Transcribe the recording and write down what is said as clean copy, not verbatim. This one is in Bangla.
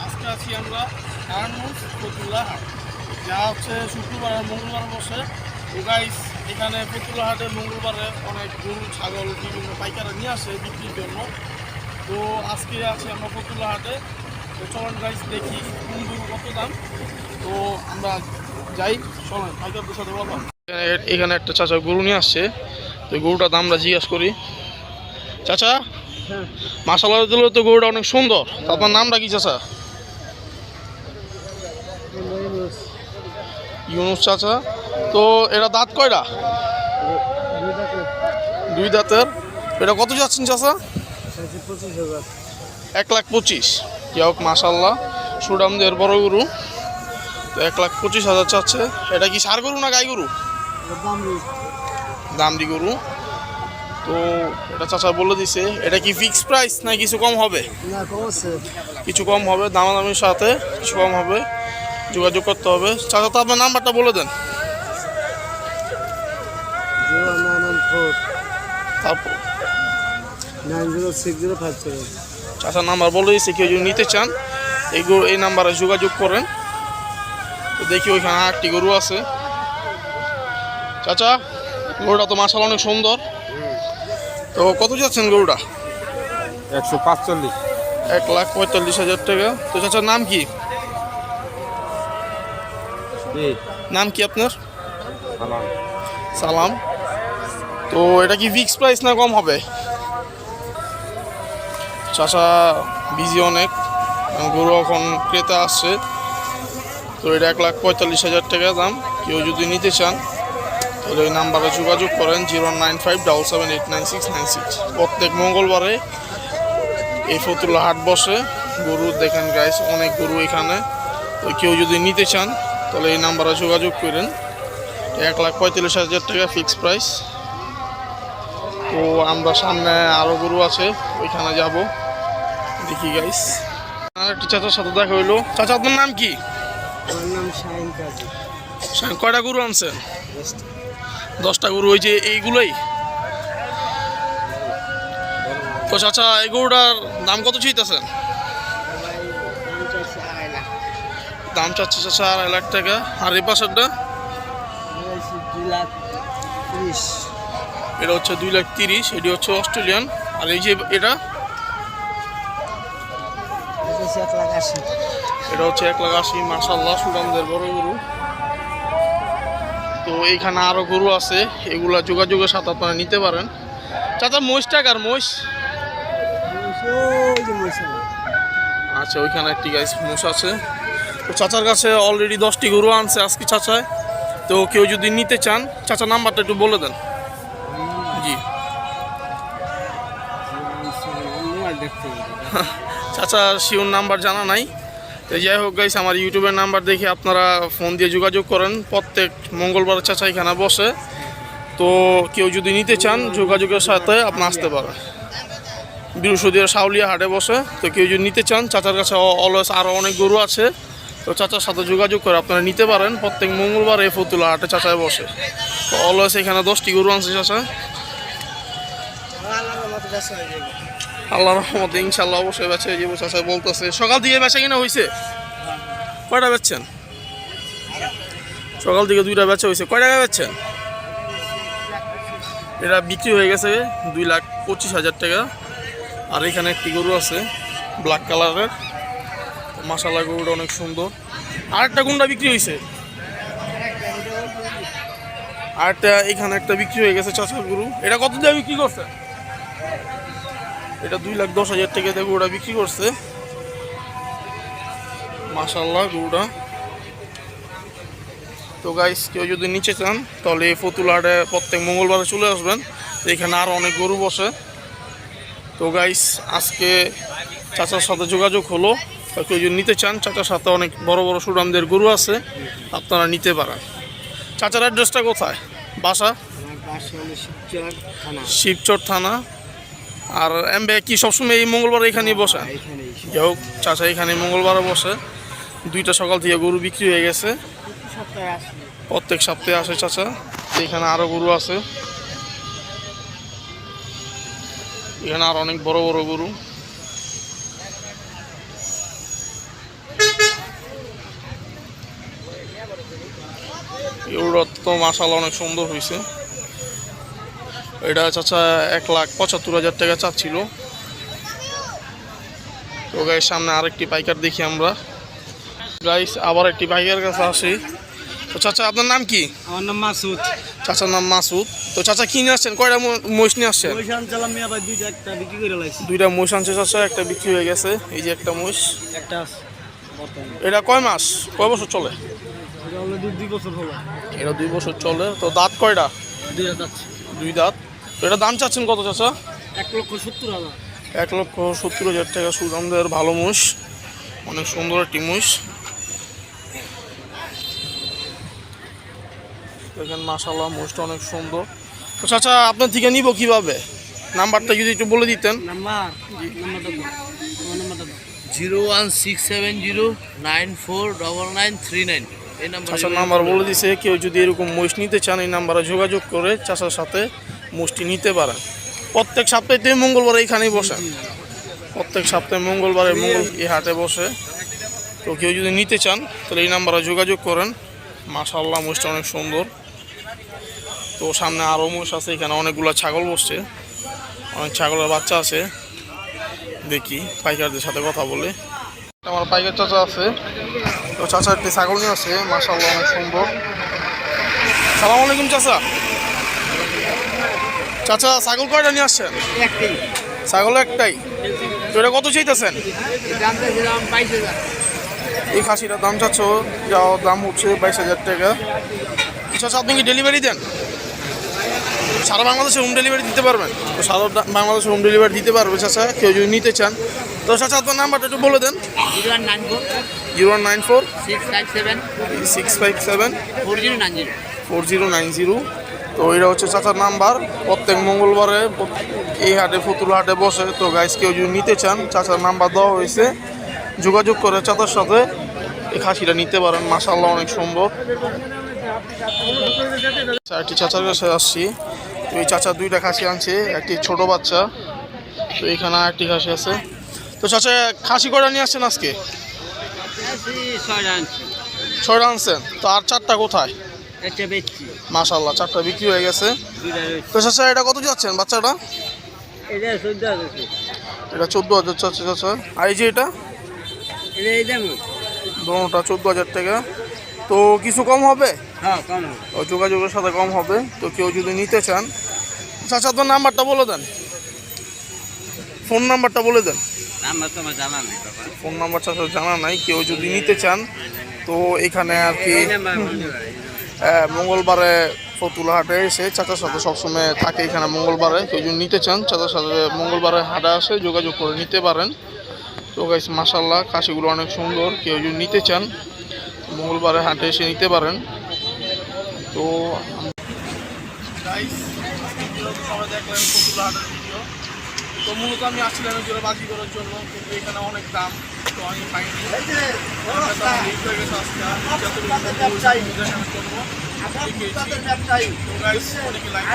আজকে আছি আমরা নারায়ণগঞ্জ ফতুল্লা হাট, যা হচ্ছে শুক্রবার আর মঙ্গলবার বসে। তো গাইস, এখানে ফতুল্লা হাটে মঙ্গলবারে অনেক গরু ছাগল বিভিন্ন পাইকারা নিয়ে আসে বিক্রির জন্য। তো আজকে আছি আমরা ফতুল্লা হাটে। তো চলুন গাইস দেখি কোন গরু কত দাম। তো আমরা যাই, চলেন পাইকারদের সাথে বললাম। এখানে একটা চাচা গরু নিয়ে আসছে, তো গরুটার দাম আমরা জিজ্ঞাসা করি। চাচা, মাশাআল্লাহ দিল তো গরুটা অনেক সুন্দর। আপনার নামটা কি চাচা? ইউনুস চাচা। তো এটা দাঁত কয়টা? দুই দাঁতের। এটা কত যাচ্ছেন চাচা? 1,25,000। কি হোক, মাশাআল্লাহ সুডামদের বড় গরু। তো 1,25,000 চাচ্ছে। এটা কি ষাঁড় গরু না গাই গরু? দামড়ি গরু। তো এটা চাচা বলে দিছে। এটা কি ফিক্স প্রাইস না কিছু কম হবে? না, কম আছে, কিছু কম হবে, দামাদামির সাথে কিছু কম হবে, যোগাযোগ করতে হবে। চাচা তো আপনার নাম্বারটা বলে দেন। 0914 তারপর 906057। চাচার নাম্বার বলে দিয়েছে, কেউ যদি নিতে চান এই নাম্বারে যোগাযোগ করেন। তো দেখি ওইখানে আরেকটি গরু আছে। চাচা, গরুটা তো মাশাআল্লাহ অনেক সুন্দর। তো কত যাচ্ছেন গরুটা? 145। 1,45,000 টাকা। তো চাচার নাম কি? নাম কি আপনার? সালাম। তো এটা কি ফিক্স প্রাইস না কম হবে? চাচা বিজি অনেক, গরু এখন ক্রেতা আসছে। তো এটা 1,45,000 টাকা দাম। কেউ যদি নিতে চান তাহলে ওই নাম্বারে যোগাযোগ করেন 09577896996। প্রত্যেক মঙ্গলবারে এই ফতুল্লা হাট বসে। গরু দেখেন গাইস, অনেক গরু এখানে। তো কেউ যদি নিতে চান তাহলে এই নাম্বারে যোগাযোগ করেন। 1,45,000 টাকা ফিক্স প্রাইস। তো আমরা সামনে আরও গরু আছে, ওইখানে যাব, দেখি গাইস। আর একটা চাচার সাথে দেখা হইলো। চাচা, আপনার নাম কি? আমার নাম শাহিন কাজী। কয়টা গরু আনছেন? 10টা গরু। ওই যে এইগুলোই? তো চাচা, এই গরুটার দাম কত চাইতেছেন? দাম চাচ্ছে চাচা 2.5 লাখ টাকা। আর এই পাশেরটা? 2,30,000। এটা হচ্ছে 2,30,000। এটি হচ্ছে অস্ট্রেলিয়ান। আর এই যে এটা? 1,80,000। এটা হচ্ছে 1,80,000। মাশাআল্লাহ সুডামদের বড় গরু। তো এইখানে আরও গরু আছে, এগুলা যোগাযোগের সাথে আপনারা নিতে পারেন। চাচা, মহিষটা কার? মহিষ? আচ্ছা, ওইখানে একটি গাইস মোষ আছে। তো চাচার কাছে অলরেডি 10টি গরু আনছে আজকে চাচায়। তো কেউ যদি নিতে চান, চাচা নাম্বারটা একটু বলে দেন। জি। চাচা শিওর নাম্বার জানা নাই। তো যাই হোক গাইস, আমার ইউটিউবের নাম্বার দেখে আপনারা ফোন দিয়ে যোগাযোগ করেন। প্রত্যেক মঙ্গলবার চাচা এখানে বসে। তো কেউ যদি নিতে চান যোগাযোগের সাথে আপনি আসতে পারেন। বৃহস্পতিবার শাউলিয়া হাটে বসে। তো কেউ যদি নিতে চান, চাচার কাছে অলওয়েজ আরও অনেক গরু আছে। তো চাচার সাথে যোগাযোগ করে আপনারা নিতে পারেন। প্রত্যেক মঙ্গলবার এই ফতুল্লা হাটে চাচায় বসে। তো অলওয়েজ এখানে 10টি গরু আনছে চাচা। আল্লাহর রহমতে ইনশাল্লাহ অবশ্যই বেচা হয়ে যাবো চাচা বলতেছে। সকাল থেকে বেচা কিনা হয়েছে? কয়টা বেচছেন? সকাল থেকে 2টা বেচা হয়েছে। কয় টাকা বেচছেন? এটা বিক্রি হয়ে গেছে 2,25,000 টাকা। আর এখানে একটি গরু আছে ব্ল্যাক কালারের। মাশাআল্লাহ গরুটা অনেক সুন্দর। আরেকটা কোনটা বিক্রি হয়েছে? আরেকটা এখানে একটা বিক্রি হয়ে গেছে চাচার গরু। এটা কত দিয়ে বিক্রি করছে? এটা 2,10,000 টাকা দিয়ে গরুটা বিক্রি করছে। মাশাআল্লাহ গরুটা। তো গাইস, কেউ যদি নিচে চান তাহলে এই ফতুল্লা হাটে প্রত্যেক মঙ্গলবারে চলে আসবেন। তো এখানে আরও অনেক গরু বসে। তো গাইস, আজকে চাচার সাথে যোগাযোগ হলো। কেউ যদি নিতে চান, চাচার সাথে অনেক বড় বড় সুডামদের গরু আছে, আপনারা নিতে পারেন। চাচার অ্যাড্রেসটা কোথায়? বাসা? শিবচর থানা। আর এমবে কি সবসময় এই মঙ্গলবার এখানেই বসে? যাই হোক, চাচা এখানে মঙ্গলবারে বসে। 2টা সকাল থেকে গরু বিক্রি হয়ে গেছে। প্রত্যেক সপ্তাহে আসে চাচা। এখানে আরও গরু আছে। এখানে আর অনেক বড় বড় গরু। এগুলো তো মাশাআল্লাহ অনেক সুন্দর হয়েছে। এটা চাচা 1,75,000 টাকা চাচ্ছিল। তো গাইস সামনে আরেকটি পাইকার দেখি আমরা। গাইস আবার একটি পাইকার কাছে আসি। তো চাচা আপনার নাম কি? আমার নাম মাসুদ। চাচার নাম মাসুদ। তো চাচা কি নিয়ে আসছেন? কয়টা মহিষ নিয়ে আসছেন? মহিষ আনছিলাম মিয়া ভাই, দুইটা একটা বিক্রি করে লাইছি। দুইটা মহিষ আনছে চাচা, একটা বিক্রি হয়ে গেছে। এই যে একটা মহিষ। একটা আছে বর্তমানে। এটা কয় মাস, কয় বছর চলে? এটা অলরেডি 2 বছর হলো। এটা 2 বছর চলে। তো দাঁত কয়টা? 2 দাঁত আছে। 2 দাঁত। তো এটা দাম চাচ্ছেন কত চাচা? 1,70,000। 1,70,000 টাকা সুদামদের ভালো মহিষ, অনেক সুন্দর একটি মহিষ। দেখেন মাশাআল্লাহ মহিষটা অনেক সুন্দর। তো চাচা আপনার থেকে নিব কিভাবে? নাম্বারটা যদি একটু বলে দিতেন। নাম্বারটা দাও। তোমার নাম্বারটা দাও। 01670949939 এই নাম্বার। চাচার নাম্বার বলে দিছে, কেউ যদি এরকম মহিষ নিতে চান এই নাম্বারে যোগাযোগ করে চাচার সাথে মহিষটি নিতে পারেন। প্রত্যেক সপ্তাহে মঙ্গলবার এইখানেই বসেন। প্রত্যেক সপ্তাহে মঙ্গলবারে এই হাটে বসে। তো কেউ যদি নিতে চান তাহলে এই নাম্বারে যোগাযোগ করেন। মাশাআল্লাহ মহিষটা অনেক সুন্দর। তো সামনে আরও মহিষ আছে, এখানে অনেকগুলো ছাগল বসছে, অনেক ছাগলের বাচ্চা আছে। দেখি পাইকারদের সাথে কথা বলে। আমার পাইকার চাচা আছে, তো চাচা একটি ছাগল নিয়ে আছে, মাশাআল্লাহ অনেক সুন্দর। সালাম আলাইকুম চাচা। চাচা ছাগল কয়টা নিয়ে আসছেন? একটাই। ছাগল একটাই। তো এটা কত চাইতেছেন? দামটা দিলাম 22,000। এই খাসিটার দাম চাচ্ছ, যাও দাম হচ্ছে 22,000 টাকা। চাচা আপনি কি ডেলিভারি দেন? সারা বাংলাদেশে হোম ডেলিভারি দিতে পারবেন? তো সারা বাংলাদেশে হোম ডেলিভারি দিতে পারবে চাচা, কেউ যদি নিতে চান। তো চাচা আপনার নাম্বারটা একটু বলে দেন। 0194 0194 657 657 4090। 4090। তো এটা হচ্ছে চাচার নাম্বার। প্রত্যেক মঙ্গলবারে এই হাটে ফতুল হাটে বসে। তো গাইস কেউ যদি নিতে চান চাচার নাম্বার দেওয়া হয়েছে, যোগাযোগ করে চাচার সাথে এই খাসিটা নিতে পারেন। মাশাআল্লাহ অনেক সুন্দর। একটি চাচার কাছে আসছি। তো এই চাচা 2টা খাসি আনছে, একটি ছোট বাচ্চা। তো এখানে আরেকটি খাসি আছে। তো চাচা খাসি কয়টা নিয়ে আসছেন আজকে? 6টা আনছি। 6টা আনছেন। তো আর 4টা কোথায়? একটা বেচছি। মাশাআল্লাহ 4টা বিক্রি হয়ে গেছে। 2টা রয়েছে। তো চাচা এটা কত যাচ্ছেন বাচ্চাটা? এটা 14,000 আছে। এটা 14,000 চাচ্ছে চাচা। আর এই যে এটা? এটা এই দাম। দোনোটা 14,000 টাকা। তো কিছু কম হবে? হ্যাঁ, কম হবে। ও যোগাযোগের সাথে কম হবে। তো কেউ যদি নিতে চান চাচা আপনার নাম্বারটা বলে দেন, ফোন নাম্বারটা বলে দেন। নাম্বার তো আমার জানা নেই বাবা। ফোন নাম্বার চাচা জানা নাই। কেউ যদি নিতে চান তো এখানে আর কি এই নাম্বার বলতে পারি। মঙ্গলবারে ফতুল্লা হাটে এসে চাচার সাথে সবসময় থাকে এখানে মঙ্গলবারে। কেউ যদি নিতে চান চাচার সাথে মঙ্গলবারে হাটে আসে যোগাযোগ করে নিতে পারেন। তো গাইস মাশাআল্লাহ খাসিগুলো অনেক সুন্দর, কেউ যদি নিতে চান মঙ্গলবারে হাটে এসে নিতে পারেন। তো সবাই দেখলেন ফতুল্লা হাটের ভিডিও। তো মূলত আমি আসছিলাম জোরে বাজি করার জন্য, কিন্তু এখানে অনেক দাম, তো আমি পাইনি। অনেকে লাইক